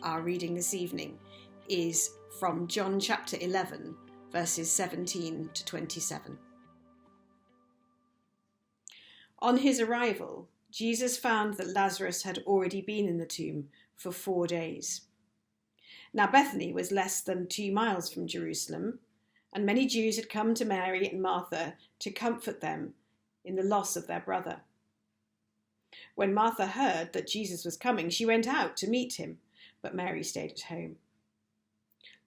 Our reading this evening is from John chapter 11, verses 17 to 27. On his arrival, Jesus found that Lazarus had already been in the tomb for 4 days. Now Bethany was less than 2 miles from Jerusalem, and many Jews had come to Mary and Martha to comfort them in the loss of their brother. When Martha heard that Jesus was coming, she went out to meet him, but Mary stayed at home.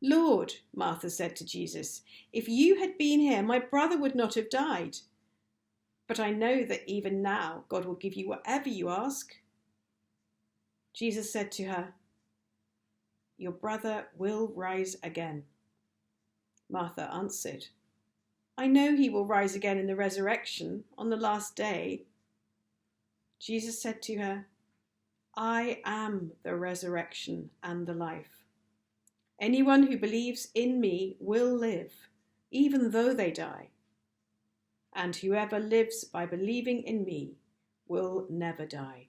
"Lord," Martha said to Jesus, "if you had been here, my brother would not have died. But I know that even now God will give you whatever you ask." Jesus said to her, "Your brother will rise again." Martha answered, "I know he will rise again in the resurrection on the last day." Jesus said to her, "I am the resurrection and the life. Anyone who believes in me will live, even though they die. And whoever lives by believing in me will never die.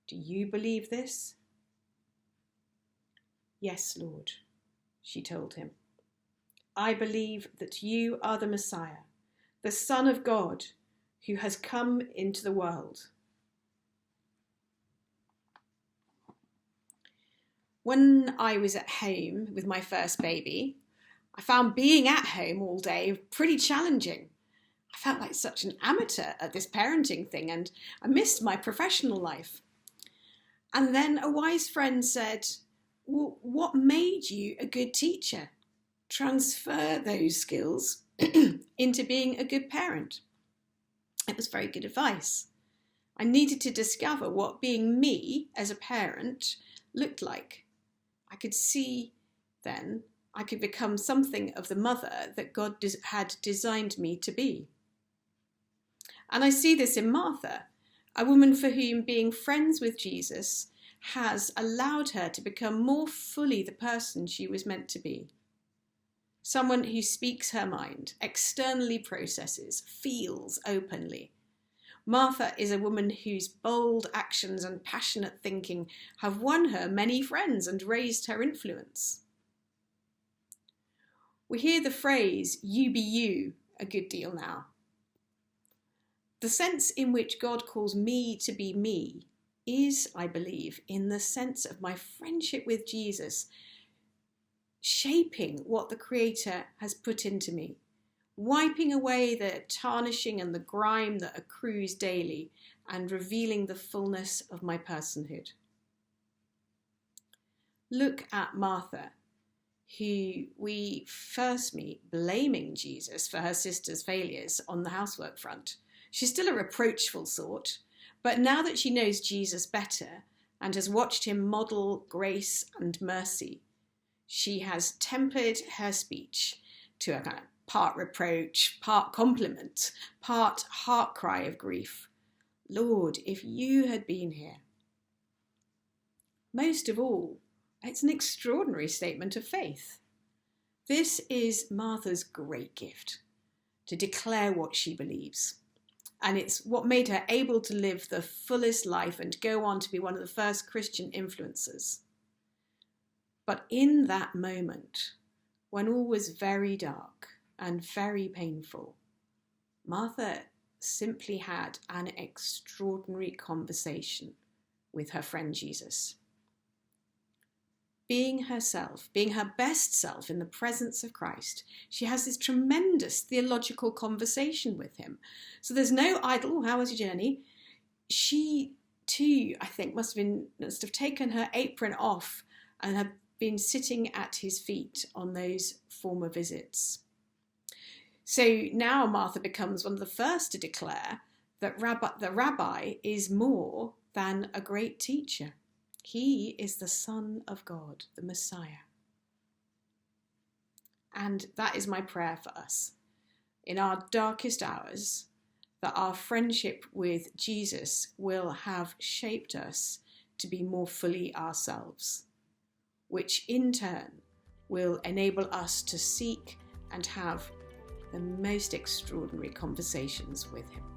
Do you believe this?" "Yes, Lord," she told him. "I believe that you are the Messiah, the Son of God, who has come into the world." When I was at home with my first baby, I found being at home all day pretty challenging. I felt like such an amateur at this parenting thing, and I missed my professional life. And then a wise friend said, "Well, what made you a good teacher? Transfer those skills into being a good parent." It was very good advice. I needed to discover what being me as a parent looked like. I could see then I could become something of the mother that God had designed me to be. And I see this in Martha, a woman for whom being friends with Jesus has allowed her to become more fully the person she was meant to be. Someone who speaks her mind, externally processes, feels openly. Martha is a woman whose bold actions and passionate thinking have won her many friends and raised her influence. We hear the phrase, "you be you," a good deal now. The sense in which God calls me to be me is, I believe, in the sense of my friendship with Jesus, shaping what the Creator has put into me, wiping away the tarnishing and the grime that accrues daily, and revealing the fullness of my personhood. Look at Martha, who we first meet blaming Jesus for her sister's failures on the housework front. She's still a reproachful sort, but now that she knows Jesus better and has watched him model grace and mercy, she has tempered her speech to a kind of part reproach, part compliment, part heart cry of grief. "Lord, if you had been here." Most of all, it's an extraordinary statement of faith. This is Martha's great gift, to declare what she believes. And it's what made her able to live the fullest life and go on to be one of the first Christian influencers. But in that moment, when all was very dark and very painful, Martha simply had an extraordinary conversation with her friend Jesus. Being herself, being her best self in the presence of Christ, she has this tremendous theological conversation with him. So there's no idle, "Oh, how was your journey?" She too, I think, must have taken her apron off and have been sitting at his feet on those former visits. So now Martha becomes one of the first to declare that the rabbi is more than a great teacher. He is the Son of God, the Messiah. And that is my prayer for us. In our darkest hours, that our friendship with Jesus will have shaped us to be more fully ourselves, which in turn will enable us to seek and have the most extraordinary conversations with him.